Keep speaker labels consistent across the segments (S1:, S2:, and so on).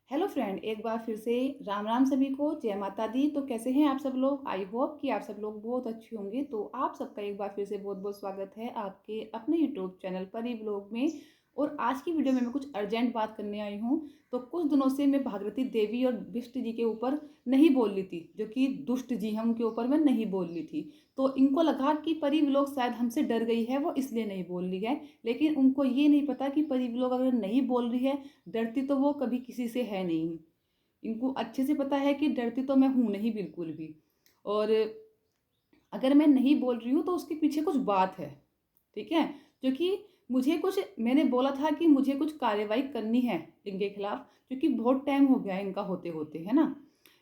S1: Hello friend, एक बार फिर से राम राम सभी को। जय माता दी। तो कैसे हैं आप सब लोग? आई होप कि आप सब लोग बहुत अच्छे होंगे। तो आप सबका एक बार फिर से बहुत बहुत स्वागत है आपके अपने यूट्यूब चैनल परी व्लॉग में। और आज की वीडियो में मैं कुछ अर्जेंट बात करने आई हूँ। तो कुछ दिनों से मैं भागीरथी देवी और बिष्ट जी के ऊपर नहीं बोल रही थी, जो कि दुष्ट जी हैं उनके ऊपर मैं नहीं बोल रही थी। तो इनको लगा कि परी व्लॉग शायद हमसे डर गई है, वो इसलिए नहीं बोल रही है। लेकिन उनको ये नहीं पता कि परी व्लॉग अगर नहीं बोल रही है, डरती तो वो कभी किसी से है नहीं। इनको अच्छे से पता है कि डरती तो मैं हूं नहीं बिल्कुल भी। और अगर मैं नहीं बोल रही हूँ तो उसके पीछे कुछ बात है, ठीक है। क्योंकि मुझे कुछ, मैंने बोला था कि मुझे कुछ कार्रवाई करनी है इनके खिलाफ, क्योंकि बहुत टाइम हो गया है इनका होते होते, है ना।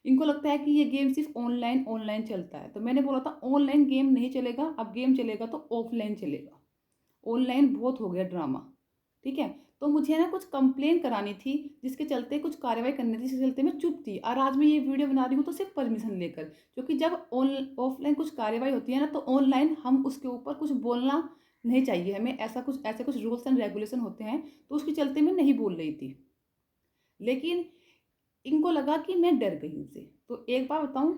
S1: इनको लगता है कि ये गेम सिर्फ ऑनलाइन ऑनलाइन चलता है। तो मैंने बोला था ऑनलाइन गेम नहीं चलेगा, अब गेम चलेगा तो ऑफलाइन चलेगा। ऑनलाइन बहुत हो गया ड्रामा, ठीक है। तो मुझे ना कुछ कंप्लेन करानी थी, जिसके चलते कुछ कार्रवाई करनी थी, जिसके चलते मैं चुप थी। और आज मैं ये वीडियो बना रही हूँ तो सिर्फ परमिशन लेकर, क्योंकि जब ऑफलाइन कुछ कार्रवाई होती है ना, तो ऑनलाइन हम उसके ऊपर कुछ बोलना नहीं चाहिए हमें। ऐसे कुछ रूल्स एंड रेगुलेशन होते हैं, तो उसके चलते मैं नहीं बोल रही थी। लेकिन इनको लगा कि मैं डर गई इनसे। तो एक बात बताऊं,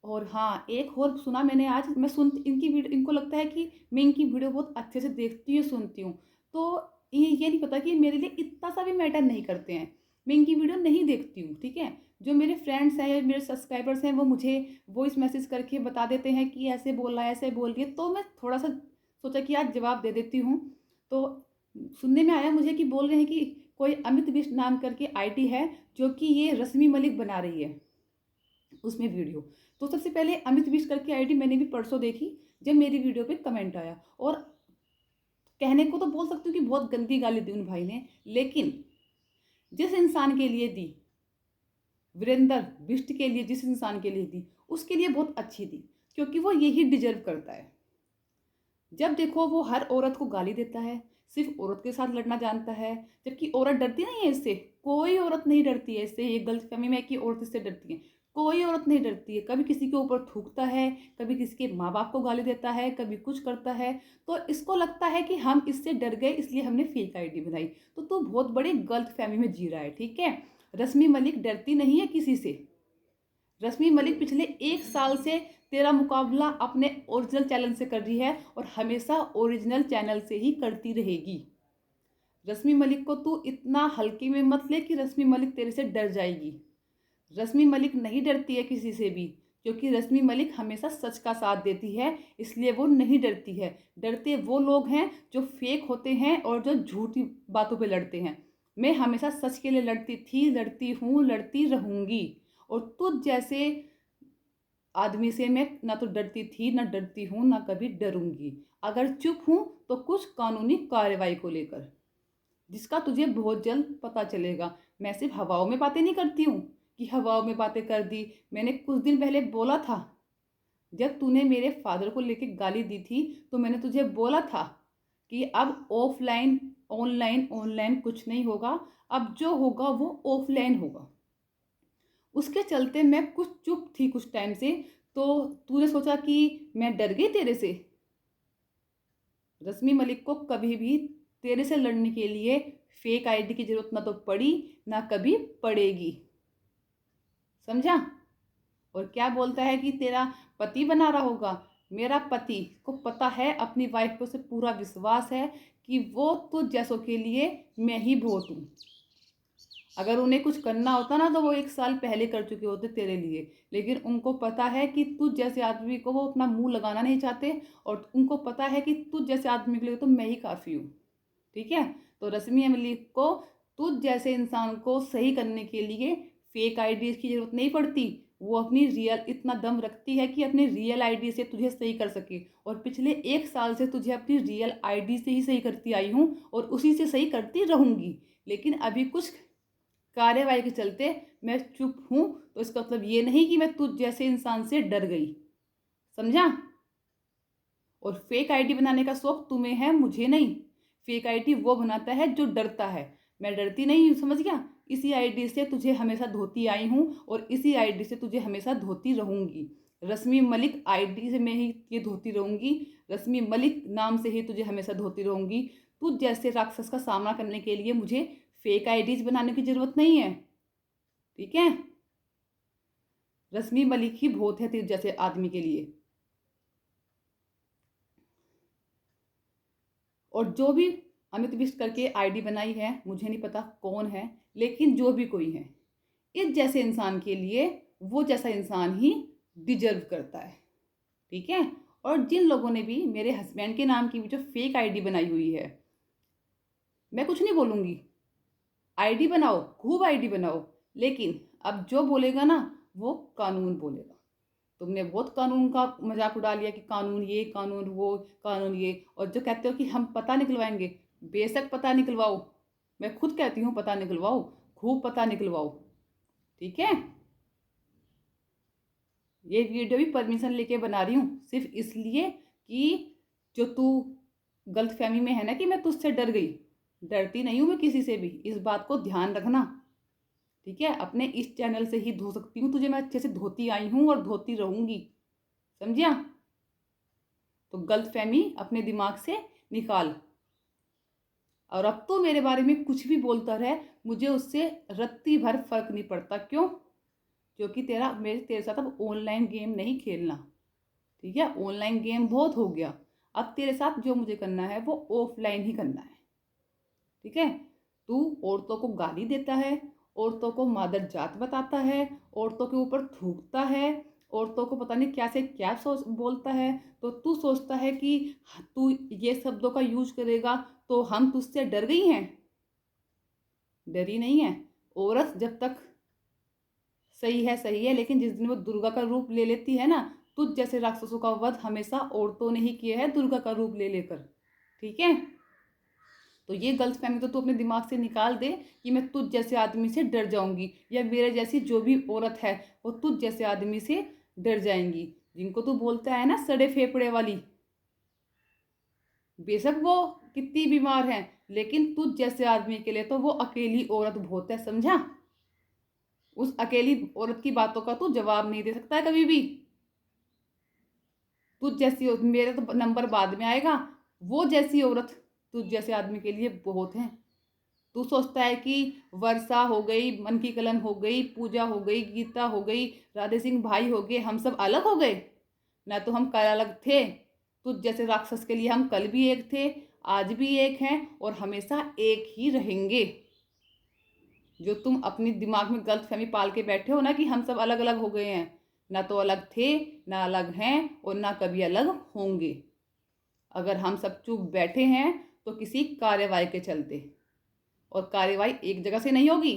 S1: और हाँ, एक और सुना मैंने आज, मैं सुन इनकी वीडियो, इनको लगता है कि मैं इनकी वीडियो बहुत अच्छे से देखती हूँ, सुनती हूँ। तो ये नहीं पता कि मेरे लिए इतना सा भी मैटर नहीं करते हैं। मैं इनकी वीडियो नहीं देखती हूँ, ठीक है। जो मेरे फ्रेंड्स हैं, मेरे सब्सक्राइबर्स हैं, वो मुझे वॉइस मैसेज करके बता देते हैं कि ऐसे बोल रहा है, ऐसे बोल रही है। तो मैं थोड़ा सा सोचा कि आज जवाब दे देती हूँ। तो सुनने में आया मुझे कि बोल रहे हैं कि कोई अमित बिष्ट नाम करके आईडी है, जो कि ये रश्मि मलिक बना रही है उसमें वीडियो। तो सबसे पहले अमित विश करके आईडी मैंने भी परसों देखी, जब मेरी वीडियो पे कमेंट आया। और कहने को तो बोल सकती हूँ कि बहुत गंदी गाली दी उन भाई ने, लेकिन जिस इंसान के लिए दी, वीरेंद्र बिष्ट के लिए जिस इंसान के लिए दी, उसके लिए बहुत अच्छी दी, क्योंकि वो यही डिजर्व करता है। जब देखो वो हर औरत को गाली देता है, सिर्फ औरत के साथ लड़ना जानता है, जबकि औरत डरती नहीं है इससे। कोई औरत नहीं डरती है इससे। ये गलतफहमी में कि औरत इससे डरती है, कोई औरत नहीं डरती है। कभी किसी के ऊपर थूकता है, कभी किसी के माँ बाप को गाली देता है, कभी कुछ करता है। तो इसको लगता है कि हम इससे डर गए, इसलिए हमने फेक आईडी बनाई। तो तू बहुत बड़ी गलतफहमी में जी रहा है, ठीक है। रश्मि मलिक डरती नहीं है किसी से। रश्मि मलिक पिछले 1 साल से तेरा मुकाबला अपने ओरिजिनल चैनल से कर रही है, और हमेशा ओरिजिनल चैनल से ही करती रहेगी। रश्मि मलिक को तू इतना हल्के में मत ले कि रश्मि मलिक तेरे से डर जाएगी। रश्मि मलिक नहीं डरती है किसी से भी, क्योंकि रश्मि मलिक हमेशा सच का साथ देती है, इसलिए वो नहीं डरती है। डरते वो लोग हैं जो फेक होते हैं और जो झूठी बातों पे लड़ते हैं। मैं हमेशा सच के लिए लड़ती थी, लड़ती हूँ, लड़ती रहूंगी। और तुझ जैसे आदमी से मैं ना तो डरती थी, ना डरती हूं, ना कभी डरूंगी। अगर चुप हूं तो कुछ कानूनी कार्रवाई को लेकर, जिसका तुझे बहुत जल्द पता चलेगा। मैं सिर्फ हवाओं में बातें नहीं करती हूँ कि हवाओं में बातें कर दी। मैंने कुछ दिन पहले बोला था, जब तूने मेरे फादर को लेके गाली दी थी, तो मैंने तुझे बोला था कि अब ऑफलाइन ऑनलाइन ऑनलाइन कुछ नहीं होगा, अब जो होगा वो ऑफलाइन होगा। उसके चलते मैं कुछ चुप थी कुछ टाइम से। तो तूने सोचा कि मैं डर गई तेरे से? रश्मि मलिक को कभी भी तेरे से लड़ने के लिए फेक आईडी की जरूरत ना तो पड़ी, ना कभी पड़ेगी। समझा? और क्या बोलता है कि तेरा पति बना रहा होगा। मेरा पति को पता है, अपनी वाइफ को से पूरा विश्वास है कि वो तुझ जैसों के लिए मैं ही बहुत हूँ। अगर उन्हें कुछ करना होता ना, तो वो 1 साल पहले कर चुके होते तेरे लिए। लेकिन उनको पता है कि तुझ जैसे आदमी को वो अपना मुंह लगाना नहीं चाहते, और उनको पता है कि तुझ जैसे आदमी के लिए तो मैं ही काफ़ी हूँ, ठीक है। तो रश्मि मलिक को तुझ जैसे इंसान को सही करने के लिए फेक आईडी की जरूरत नहीं पड़ती। वो अपनी रियल इतना दम रखती है कि अपनी रियल आईडी से तुझे सही कर सके। और पिछले 1 साल से तुझे अपनी रियल आईडी से ही सही करती आई हूँ, और उसी से सही करती रहूंगी। लेकिन अभी कुछ कार्यवाही के चलते मैं चुप हूं, तो इसका मतलब ये नहीं कि मैं तुझ जैसे इंसान से डर गई। समझा? और फेक आईडी बनाने का शौक तुम्हें है, मुझे नहीं। फेक आईडी वो बनाता है जो डरता है। मैं डरती नहीं हूं, समझ गया। इसी आईडी से तुझे हमेशा धोती आई हूं, और इसी आईडी से तुझे हमेशा धोती रहूंगी। रश्मि मलिक आईडी से मैं ही ये धोती रहूंगी। रश्मि मलिक नाम से ही तुझे हमेशा धोती रहूंगी। तुझ जैसे राक्षस का सामना करने के लिए मुझे फेक आईडीज बनाने की जरूरत नहीं है। ठीक है। रश्मि मलिक ही बहुत है तेरे जैसे आदमी के लिए। और जो भी अमित बिष्ट करके आईडी बनाई है, मुझे नहीं पता कौन है, लेकिन जो भी कोई है, इस जैसे इंसान के लिए वो जैसा इंसान ही डिजर्व करता है। ठीक है। और जिन लोगों ने भी मेरे हस्बैंड के नाम की भी जो फेक आईडी बनाई हुई है, मैं कुछ नहीं बोलूँगी, आईडी बनाओ, खूब आईडी बनाओ, लेकिन अब जो बोलेगा ना वो कानून बोलेगा। तुमने बहुत कानून का मजाक उड़ा लिया कि कानून ये, कानून वो, कानून ये, और जो कहते हो कि हम पता निकलवाएंगे, बेशक पता निकलवाओ, मैं खुद कहती हूँ पता निकलवाओ, खूब पता निकलवाओ। ठीक है। ये वीडियो भी परमिशन लेके बना रही हूँ, सिर्फ इसलिए कि जो तू गलतफहमी में है ना कि मैं तुझसे डर गई, डरती नहीं हूँ मैं किसी से भी, इस बात को ध्यान रखना। ठीक है। अपने इस चैनल से ही धो सकती हूँ तुझे, मैं अच्छे से धोती आई हूँ और धोती रहूंगी, समझिया। तो गलतफहमी अपने दिमाग से निकाल। और अब तो मेरे बारे में कुछ भी बोलता रहे, मुझे उससे रत्ती भर फर्क नहीं पड़ता। क्यों? क्योंकि तेरे साथ अब ऑनलाइन गेम नहीं खेलना। ठीक है। ऑनलाइन गेम बहुत हो गया, अब तेरे साथ जो मुझे करना है वो ऑफलाइन ही करना है। ठीक है। तू औरतों को गाली देता है, औरतों को मादर जात बताता है, औरतों के ऊपर थूकता है, औरतों को पता नहीं क्या से क्या सोच बोलता है, तो तू सोचता है कि तू ये शब्दों का यूज करेगा तो हम तुझसे डर गई हैं। डरी नहीं है। औरत जब तक सही है, लेकिन जिस दिन वो दुर्गा का रूप ले लेती है ना, तुझ जैसे राक्षसों का वध हमेशा औरतों ने ही किया है, दुर्गा का रूप ले लेकर। ठीक है। तो ये गलतफहमी तो तू अपने दिमाग से निकाल दे कि मैं तुझ जैसे आदमी से डर जाऊंगी, या मेरे जैसी जो भी औरत है वो तुझ जैसे आदमी से डर जाएंगी। जिनको तू बोलता है ना सड़े फेफड़े वाली, बेशक वो कितनी बीमार है, लेकिन तुझ जैसे आदमी के लिए तो वो अकेली औरत बहुत है, समझा। उस अकेली औरत की बातों का तू जवाब नहीं दे सकता है कभी भी। तुझ जैसी मेरे तो नंबर बाद में आएगा, वो जैसी औरत तुझ जैसे आदमी के लिए बहुत है। तू सोचता है कि वर्षा हो गई, मन की कलन हो गई, पूजा हो गई, गीता हो गई, राधे सिंह भाई हो गए, हम सब अलग हो गए ना, तो हम कल अलग थे। तुझ जैसे राक्षस के लिए हम कल भी एक थे, आज भी एक हैं, और हमेशा एक ही रहेंगे। जो तुम अपनी दिमाग में गलतफहमी पाल के बैठे हो ना कि हम सब अलग अलग हो गए हैं, ना तो अलग थे, ना अलग हैं, और ना कभी अलग होंगे। अगर हम सब चुप बैठे हैं तो किसी कार्यवाही के चलते, और कार्यवाही एक जगह से नहीं होगी।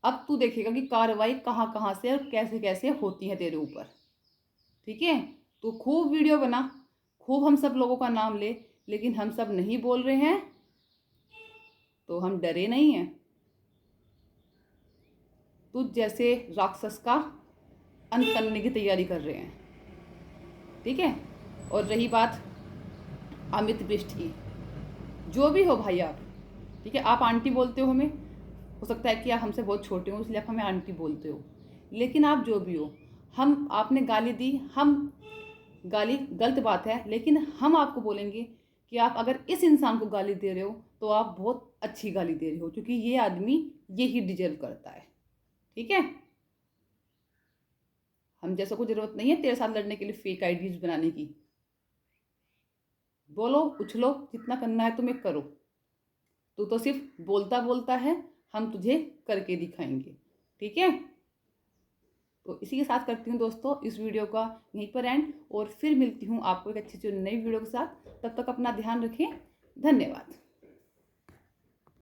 S1: अब तू देखेगा कि कार्रवाई कहाँ कहाँ से और कैसे कैसे होती है तेरे ऊपर। ठीक है। तू खूब वीडियो बना, खूब हम सब लोगों का नाम ले, लेकिन हम सब नहीं बोल रहे हैं तो हम डरे नहीं हैं। तुझ जैसे राक्षस का अंत करने की तैयारी कर रहे हैं। ठीक है। और रही बात अमित बिष्ट की, जो भी हो भाई आप, ठीक है, आप आंटी बोलते हो हमें, हो सकता है कि आप हमसे बहुत छोटे हो इसलिए आप हमें आंटी बोलते हो, लेकिन आप जो भी हो, हम आपने गाली दी, हम गाली गलत बात है, लेकिन हम आपको बोलेंगे कि आप अगर इस इंसान को गाली दे रहे हो तो आप बहुत अच्छी गाली दे रहे हो, क्योंकि ये आदमी ये ही डिजर्व करता है। ठीक है। हम जैसा को जरूरत नहीं है तेरे साथ लड़ने के लिए फेक आईडीज बनाने की। बोलो उछलो, जितना करना है तुम्हें करो। तू तो सिर्फ बोलता बोलता है, हम तुझे करके दिखाएंगे। ठीक है। तो इसी के साथ करती हूँ दोस्तों इस वीडियो का यहीं पर एंड, और फिर मिलती हूँ आपको एक अच्छी सी नई वीडियो के साथ। तब तक अपना ध्यान रखें। धन्यवाद।